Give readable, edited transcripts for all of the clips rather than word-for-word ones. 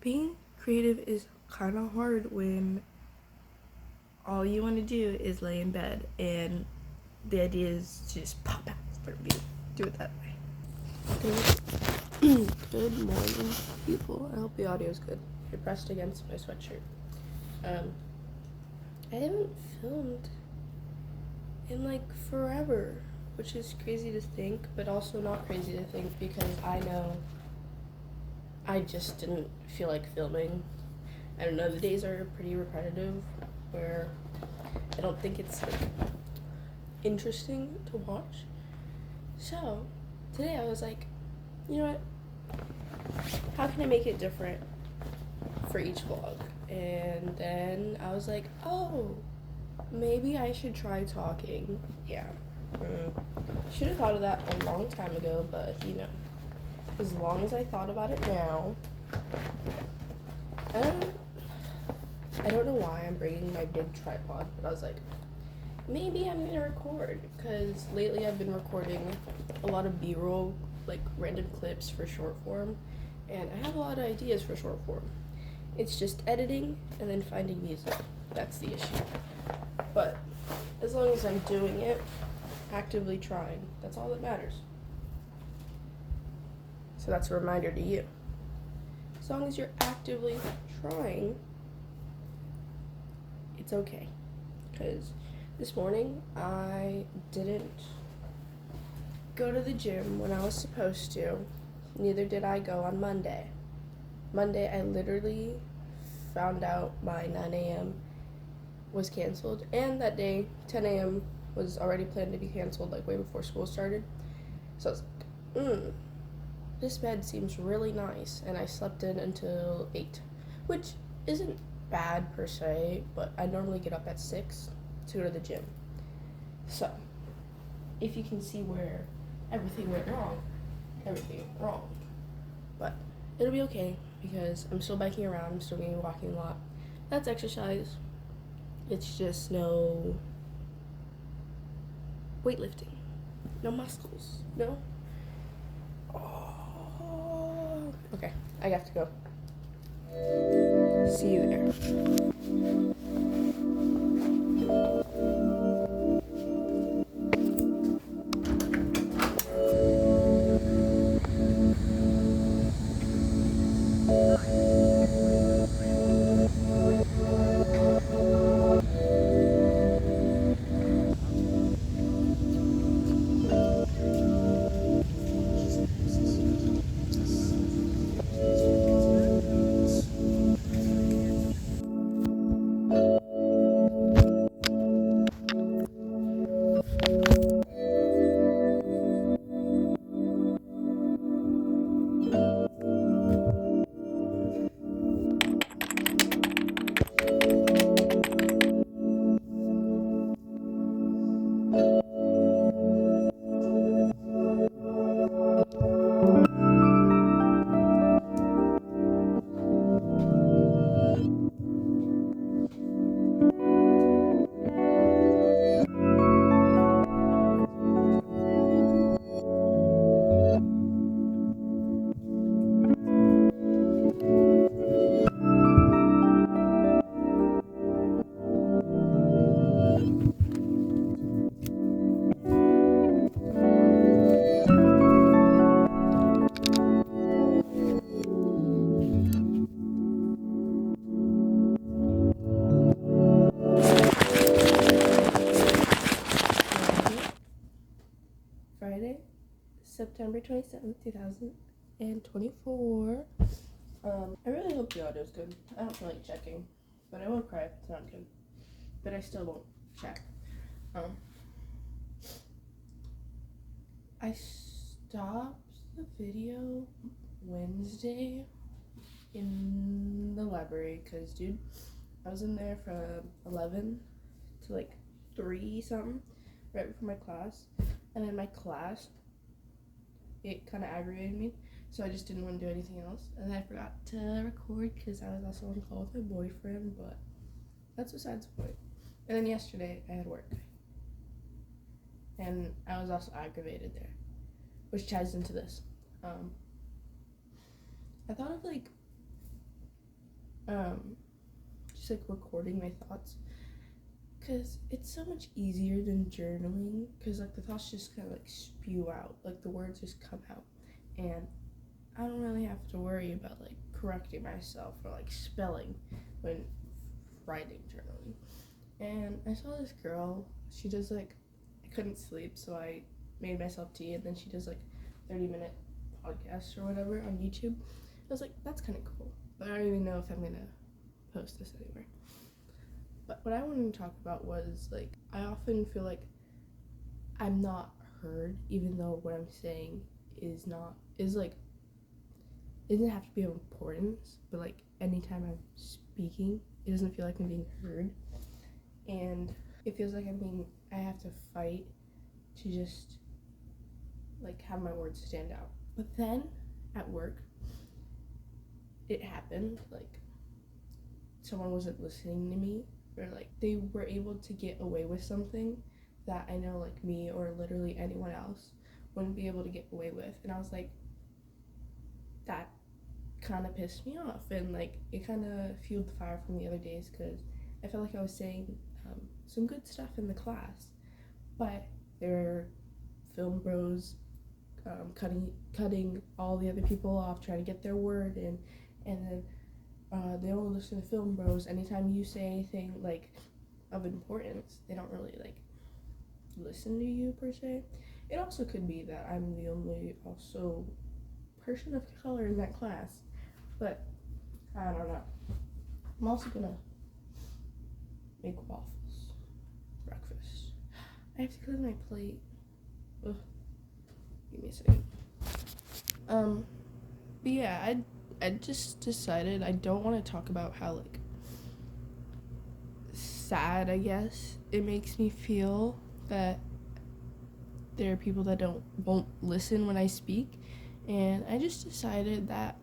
being creative is kind of hard when all you want to do is lay in bed and the idea is to just pop out in front of you. Do it that way. Good morning, people. I hope the audio is good. You're pressed against my sweatshirt. I haven't filmed in like forever, which is crazy to think, but also not crazy to think because I know I just didn't feel like filming. I don't know, the days are pretty repetitive where I don't think it's like interesting to watch. So today I was like, you know what? How can I make it different for each vlog? And then I was like, oh, maybe I should try talking. Yeah. Should have thought of that a long time ago, but you know, as long as I thought about it now. I don't know why I'm bringing my big tripod, but I was like, maybe I'm gonna record, because lately I've been recording a lot of B-roll, like random clips for short form, and I have a lot of ideas for short form. It's just editing and then finding music. That's the issue. But as long as I'm doing it, actively trying, that's all that matters. So that's a reminder to you. As long as you're actively trying, it's okay. Because this morning I didn't go to the gym when I was supposed to. Neither did I go on Monday. Monday I literally found out my 9 a.m. was canceled, and that day 10 a.m. was already planned to be canceled, like way before school started. So I was like, this bed seems really nice, and I slept in until 8, which isn't bad per se, but I normally get up at 6 to go to the gym. So if you can see where everything went wrong, but it'll be okay because I'm still biking around, I'm still going to be walking a lot. That's exercise. It's just no weightlifting, no muscles, no. Oh. Okay, I have to go. See you there. Friday, September 27th, 2024. I really hope the audio is good. I don't feel like checking, but I won't cry if it's not good. But I still won't check. I stopped the video Wednesday in the library because, dude, I was in there from 11 to like 3 something right before my class. And in my class, it kind of aggravated me, so I just didn't want to do anything else. And then I forgot to record because I was also on call with my boyfriend, but that's besides the point. And then yesterday, I had work. And I was also aggravated there, which ties into this. I thought of like just like recording my thoughts, because it's so much easier than journaling, because like the thoughts just kind of like spew out, like the words just come out, and I don't really have to worry about like correcting myself or like spelling when writing journaling. And I saw this girl, she does like, I couldn't sleep, so I made myself tea, and then she does like 30-minute podcasts or whatever on YouTube. I was like, that's kind of cool, but I don't even know if I'm gonna post this anywhere. But what I wanted to talk about was like, I often feel like I'm not heard, even though what I'm saying it doesn't have to be of importance, but like anytime I'm speaking, it doesn't feel like I'm being heard, and it feels like I have to fight to just like have my words stand out. But then at work, it happened, like someone wasn't listening to me, or like they were able to get away with something that I know like me or literally anyone else wouldn't be able to get away with, and I was like, that kind of pissed me off, and like it kind of fueled the fire from the other days, because I felt like I was saying some good stuff in the class, but there were film bros cutting all the other people off, trying to get their word in, and then they only listen to film bros. Anytime you say anything like of importance, they don't really like listen to you per se. It also could be that I'm the only also person of color in that class, but I don't know. I'm also gonna make waffles for breakfast. I have to clean my plate. Ugh. Give me a second. But yeah, I just decided I don't want to talk about how like sad, I guess, it makes me feel that there are people that won't listen when I speak, and I just decided that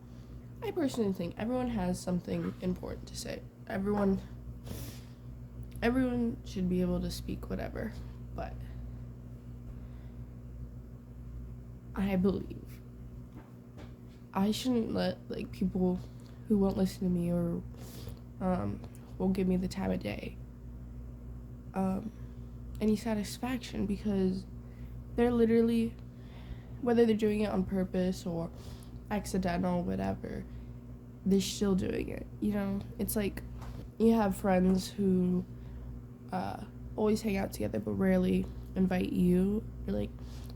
I personally think everyone has something important to say. Everyone should be able to speak whatever, but I believe I shouldn't let like people who won't listen to me or won't give me the time of day any satisfaction, because they're literally, whether they're doing it on purpose or accidental, whatever, they're still doing it, you know? It's like you have friends who always hang out together but rarely invite you, or like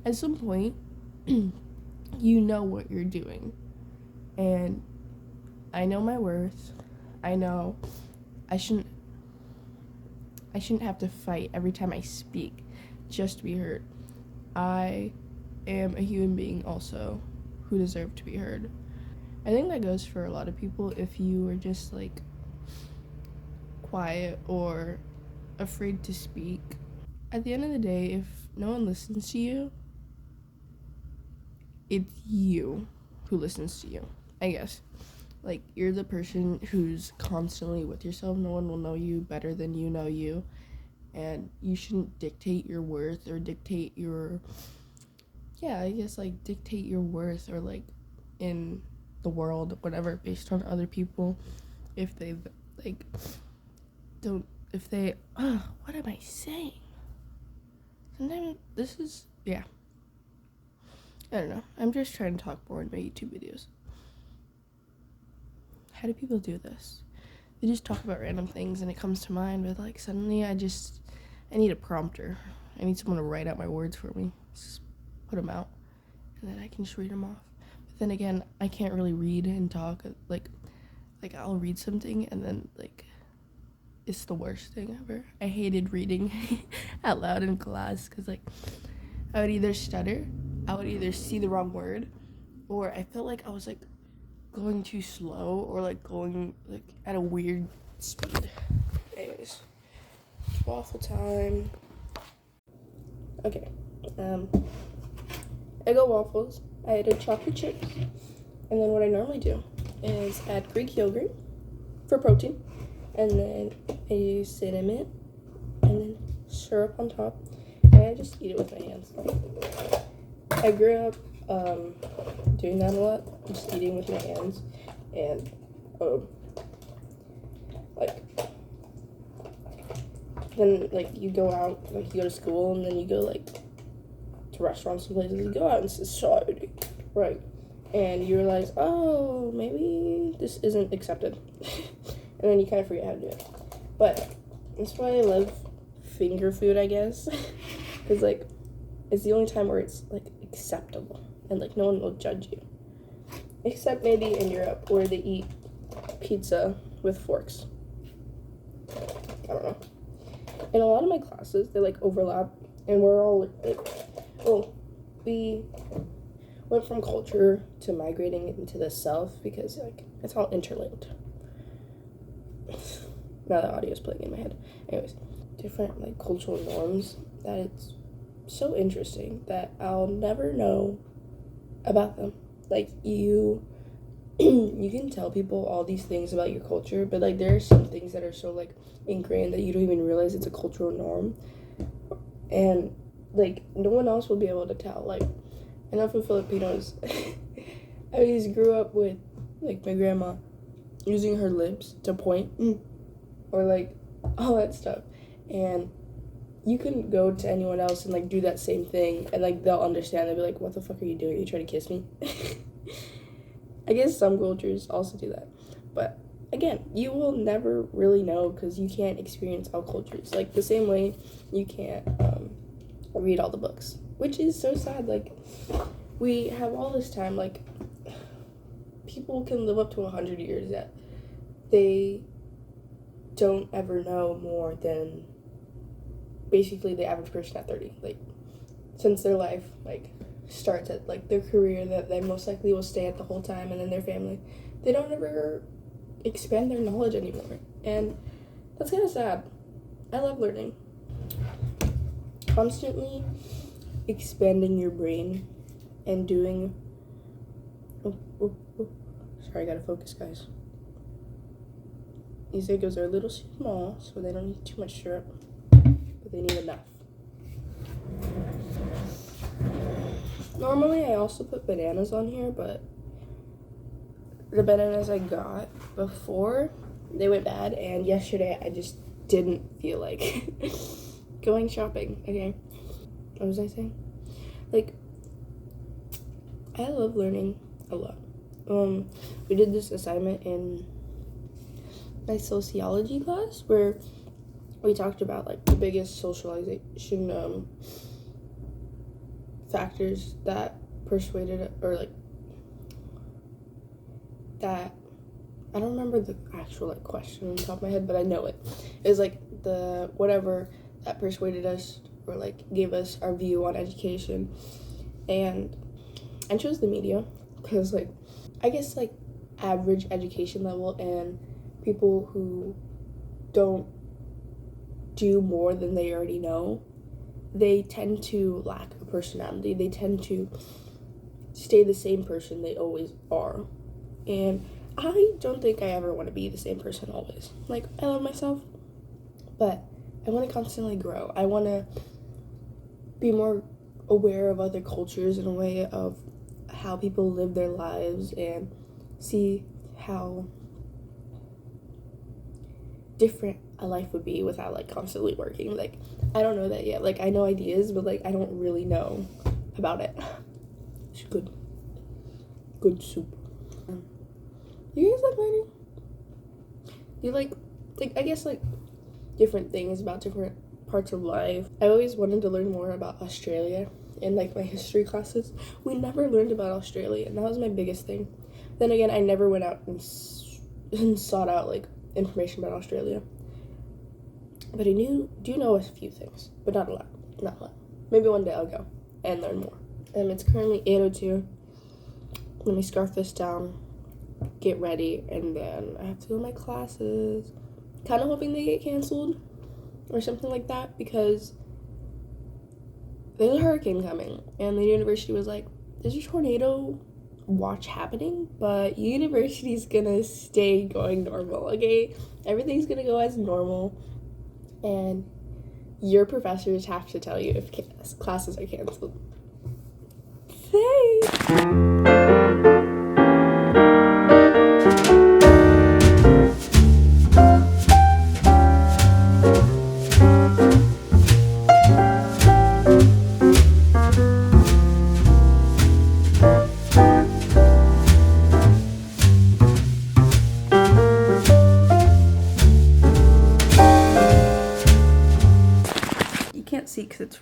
at some point you know what you're doing, and I know my worth. I know I shouldn't have to fight every time I speak just to be heard. I am a human being also who deserve to be heard. I think that goes for a lot of people. If you are just like quiet or afraid to speak, at the end of the day, if no one listens to you, it's you who listens to you, I guess. Like, you're the person who's constantly with yourself. No one will know you better than you know you, and you shouldn't dictate your worth or dictate your worth, or like in the world, whatever, based on other people. If they like don't, if they what am I saying? Sometimes this is, yeah, I don't know. I'm just trying to talk more in my YouTube videos. How do people do this? They just talk about random things and it comes to mind, but like suddenly I need a prompter. I need someone to write out my words for me. Just put them out, and then I can just read them off. But then again, I can't really read and talk. Like I'll read something and then like it's the worst thing ever. I hated reading out loud in class, because like I would either stutter, I would either see the wrong word, or I felt like I was like going too slow, or like going like at a weird speed. Anyways, it's waffle time. Okay, Eggo waffles. I added chocolate chips, and then what I normally do is add Greek yogurt for protein, and then I use cinnamon, and then syrup on top, and I just eat it with my hands. I grew up doing that a lot, just eating with my hands, and like, then, like, you go out, like, you go to school, and then you go, like, to restaurants and places, you go out in society, right? And you realize, oh, maybe this isn't accepted. And then you kind of forget how to do it. But that's why I love finger food, I guess. Because, like, it's the only time where it's, like, acceptable. And, like, no one will judge you. Except maybe in Europe, where they eat pizza with forks. I don't know. In a lot of my classes, they, like, overlap. And we're all, like, oh, we went from culture to migrating into the South because, like, it's all interlinked. Now the audio is playing in my head. Anyways, different, like, cultural norms that it's so interesting that I'll never know about them. Like, you can tell people all these things about your culture, but, like, there are some things that are so, like, ingrained that you don't even realize it's a cultural norm. And, like, no one else will be able to tell. Like, I know for Filipinos, I always grew up with, like, my grandma using her lips to point, or, like, all that stuff. And you can go to anyone else and, like, do that same thing, and, like, they'll understand. They'll be like, what the fuck are you doing? Are you trying to kiss me? I guess some cultures also do that. But, again, you will never really know because you can't experience all cultures. Like, the same way you can't read all the books, which is so sad. Like, we have all this time. Like, people can live up to 100 years yet they don't ever know more than basically the average person at 30. Like, since their life, like, starts at, like, their career that they most likely will stay at the whole time, and then their family, they don't ever expand their knowledge anymore. And that's kind of sad. I love learning. Constantly expanding your brain and doing... Sorry, I gotta focus, guys. These Eggos are a little small, so they don't need too much syrup, but they need enough. Normally, I also put bananas on here, but the bananas I got before, they went bad, and yesterday I just didn't feel like going shopping, okay? What was I saying? Like, I love learning a lot. We did this assignment in my sociology class where we talked about, like, the biggest socialization factors that persuaded, or, like, that, I don't remember the actual, like, question on the top of my head, but I know it. It was, like, the whatever that persuaded us, or, like, gave us our view on education. And I chose the media because, like, I guess, like, average education level and people who don't do more than they already know, they tend to lack a personality. They tend to stay the same person they always are. And I don't think I ever want to be the same person always. Like, I love myself, but I want to constantly grow. I want to be more aware of other cultures in a way of how people live their lives and see how different a life would be without, like, constantly working. Like, I don't know that yet. Like, I know ideas, but, like, I don't really know about it. It's good soup. You guys like learning? Do you like, I guess, like, different things about different parts of life? I always wanted to learn more about Australia in, like, my history classes. We never learned about Australia, and that was my biggest thing. Then again, I never went out and sought out, like, information about Australia. But I do know a few things, but not a lot. Maybe one day I'll go and learn more. It's currently 8:02. Let me scarf this down, get ready, and then I have to go to my classes. Kind of hoping they get canceled or something like that, because there's a hurricane coming, and the university was like, there's a tornado watch happening, but university's gonna stay going normal, okay? Everything's gonna go as normal, and your professors have to tell you if classes are canceled. Thanks!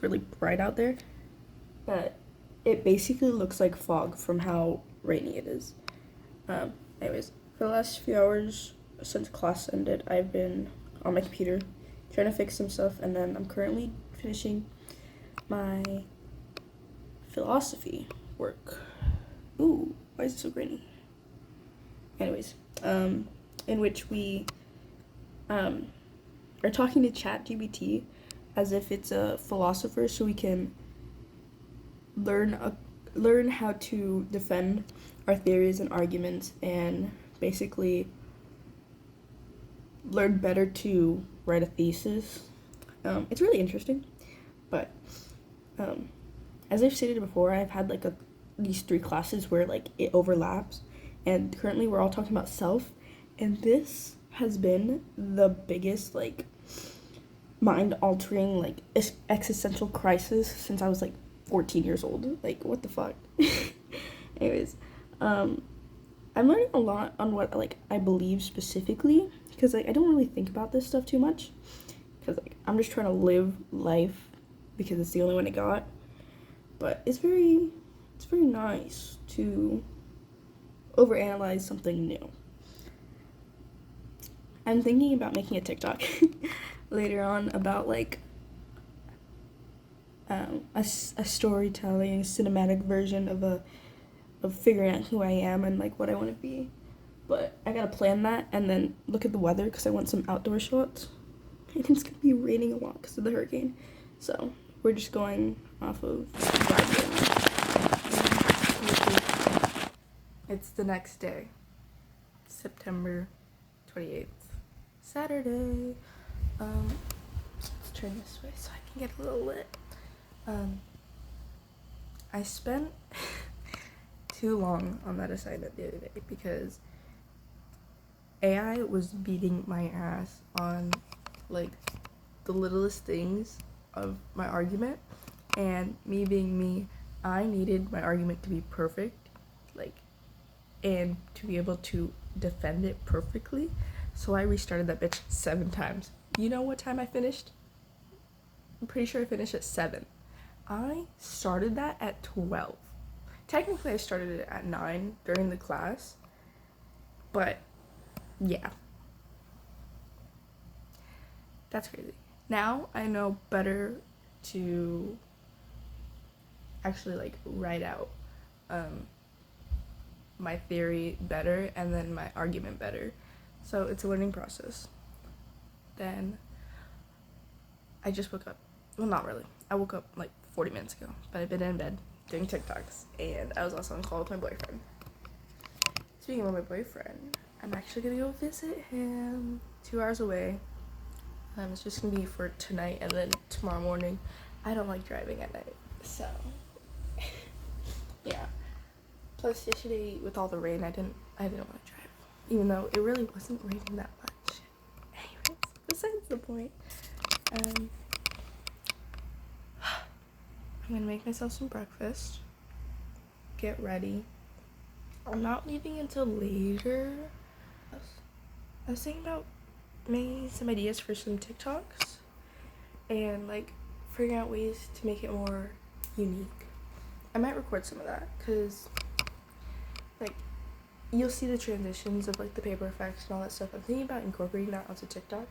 really bright out there, but it basically looks like fog from how rainy it is. Anyways, for the last few hours since class ended, I've been on my computer trying to fix some stuff, and then I'm currently finishing my philosophy work. Ooh, why is it so grainy? Anyways, in which we are talking to ChatGPT as if it's a philosopher, so we can learn how to defend our theories and arguments, and basically learn better to write a thesis. It's really interesting, but as I've stated before, I've had like these 3 classes where like it overlaps, and currently we're all talking about self, and this has been the biggest like mind-altering like existential crisis since I was like 14 years old. Like, what the fuck? Anyways, I'm learning a lot on what like I believe specifically, because like I don't really think about this stuff too much, because like I'm just trying to live life because it's the only one I got. But it's very nice to overanalyze something new. I'm thinking about making a TikTok later on about like a storytelling cinematic version of figuring out who I am and like what I want to be. But I gotta plan that and then look at the weather because I want some outdoor shots. And it's gonna be raining a lot because of the hurricane, so we're just going off of vibe. It's the next day, September 28th, Saturday. Let's turn this way so I can get a little lit. I spent too long on that assignment the other day because AI was beating my ass on like the littlest things of my argument, and me being me, I needed my argument to be perfect, like, and to be able to defend it perfectly. So I restarted that bitch 7 times. You know what time I finished? I'm pretty sure I finished at 7. I started that at 12. Technically I started it at 9 during the class, but yeah, that's crazy. Now I know better to actually like write out my theory better and then my argument better. So it's a learning process. Then I just woke up. Well, not really. I woke up like 40 minutes ago, but I've been in bed doing TikToks, and I was also on call with my boyfriend. Speaking of my boyfriend, I'm actually gonna go visit him 2 hours away. It's just gonna be for tonight and then tomorrow morning. I don't like driving at night, so yeah. Plus yesterday with all the rain, I didn't want to drive, even though it really wasn't raining that much. Anyways, besides the point, I'm gonna make myself some breakfast, get ready. I'm not leaving until later. I was thinking about making some ideas for some TikToks and like figuring out ways to make it more unique. I might record some of that because like you'll see the transitions of like the paper effects and all that stuff. I'm thinking about incorporating that onto TikTok,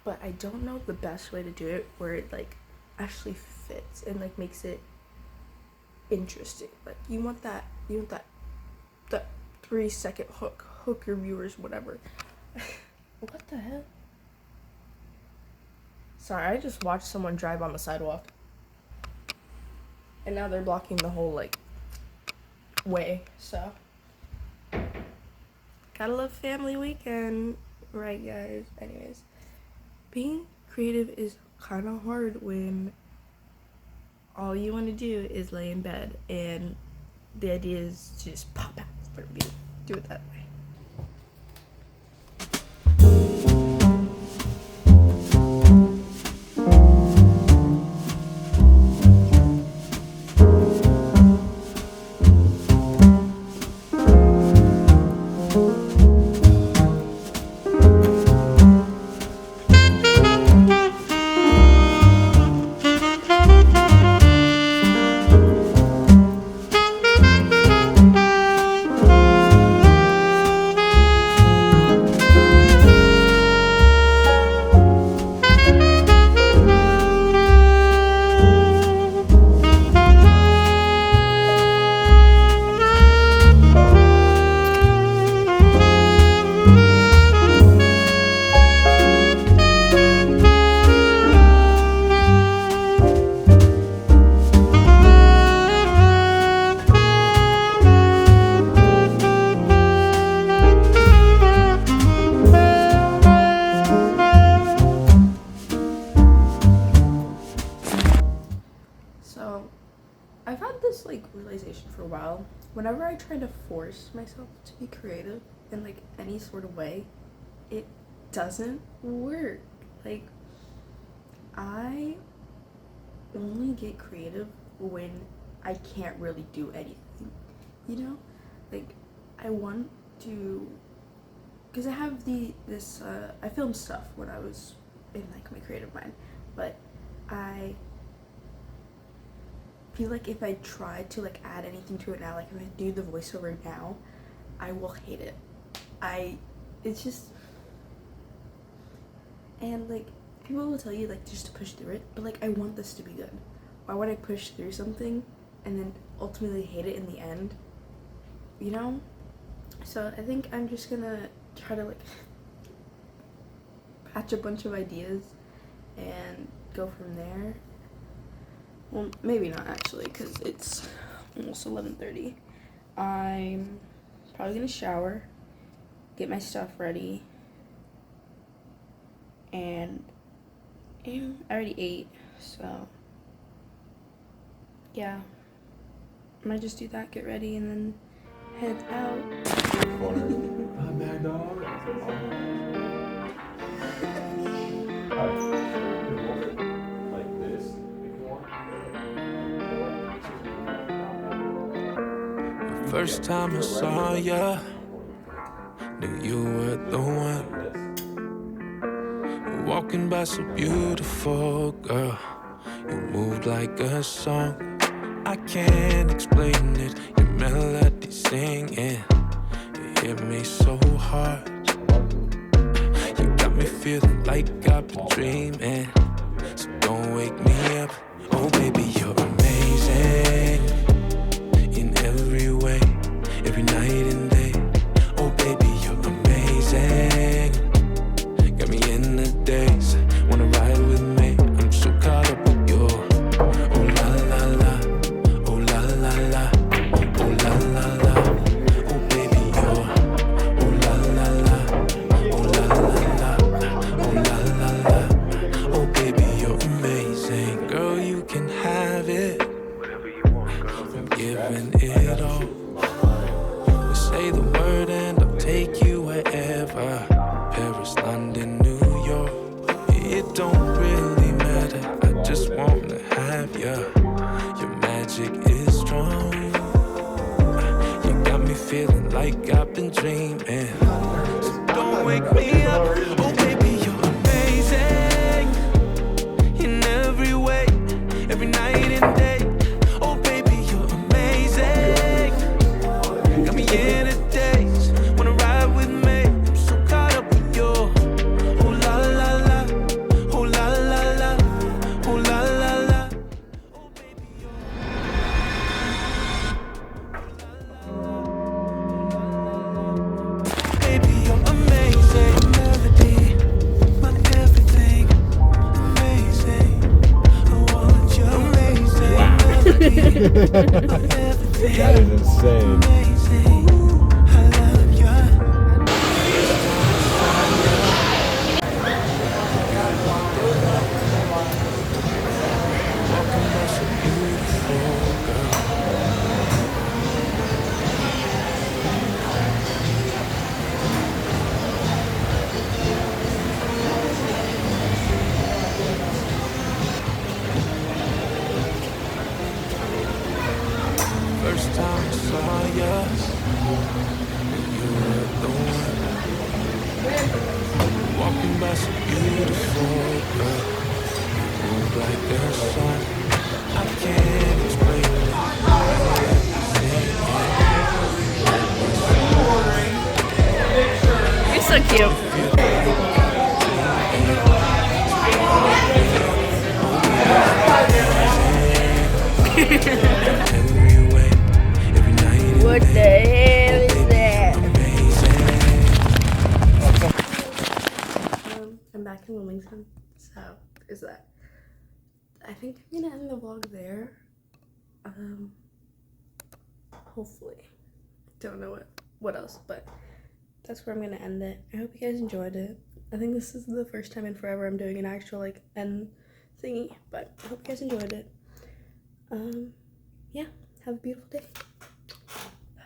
but I don't know the best way to do it where it like actually fits and like makes it interesting. Like you want that 3-second hook your viewers, whatever. What the hell? Sorry, I just watched someone drive on the sidewalk, and now they're blocking the whole like way, so gotta love family weekend, right guys? Anyways, being creative is kind of hard when all you want to do is lay in bed and the idea is to just pop out for me. Do it that way. for a while. Whenever I try to force myself to be creative in like any sort of way, it doesn't work. Like, I only get creative when I can't really do anything, you know? Like, I want to, because I have I filmed stuff when I was in like my creative mind, but I feel like if I try to like add anything to it now, like if I do the voiceover now, I will hate it. It's just, and like people will tell you like just to push through it, but like I want this to be good. Why would I push through something and then ultimately hate it in the end, you know? So I think I'm just gonna try to like patch a bunch of ideas and go from there. Well, maybe not actually, because it's almost 11:30. I'm probably gonna shower, get my stuff ready, and I already ate, so yeah, I might just do that, get ready, and then head out. Mad dog. Like this, if you want. The first time I saw ya, knew you were the one. Walking by so beautiful, girl. You moved like a song. I can't explain it. Your melody singing, it hit me so hard. You got me feeling like I've been dreaming. So don't wake me up. Oh baby, you're amazing in every way, every night and day. Oh baby, you're amazing. Got me in the daze. Wanna ride with me? I'm so caught up with you. Oh la la la, oh la la la, oh la la la. Oh baby, you're oh la la la, oh la la la, oh la la la. Oh baby, you're amazing. Girl, you can have it. I'm giving it all. We say the word and I'll take you wherever. Paris, London, New York. It don't really matter. I just wanna have ya. Your magic is strong. You got me feeling like I've been dreaming. So don't wake me up. Oh baby, you're amazing in every way, every night and day. Oh baby, you're amazing. Got me in a daze. Wanna ride with me? I'm so caught up with you. Oh la la la, oh la la la, oh la la la. Oh baby, baby, you're amazing. Melody, my everything. Amazing. I want you. Amazing. Melody, my everything. That is insane. Amazing. I love you. Walking by so beautiful, girl. First time I saw ya, you were the one. Walking by so beautiful, girl. You move like a song. I can't explain it. You're so cute. Every way, every night and What the day. hell is that? Amazing. I'm back in Wilmington, so is that. I think I'm gonna end the vlog there. Hopefully. Don't know what else, but that's where I'm gonna end it. I hope you guys enjoyed it. I think this is the first time in forever I'm doing an actual like end thingy, but I hope you guys enjoyed it. Yeah, have a beautiful day.